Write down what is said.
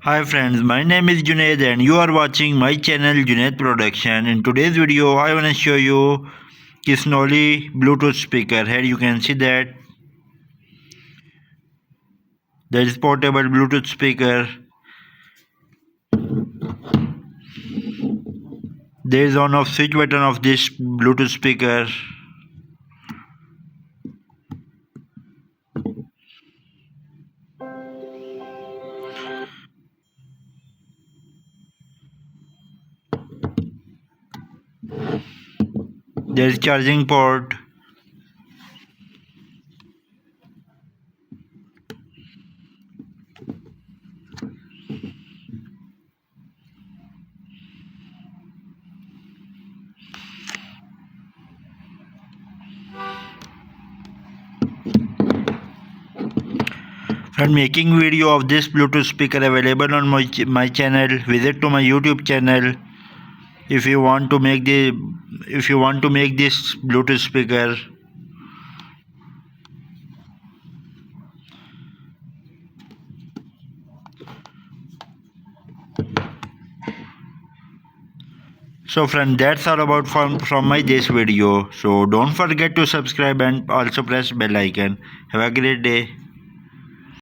Hi friends, my name is Junaid and you are watching my channel Junaid Production. In today's video, I want to show you kisonli Bluetooth speaker. Here you can see that there is portable Bluetooth speaker. There is on-off switch button of this Bluetooth speaker. There is charging port. I'm making video of this Bluetooth speaker available on my channel. Visit to my YouTube channel if you want to make this Bluetooth speaker. So friend, that's all about from my this video. So don't forget to subscribe and also press bell icon. Have a great day.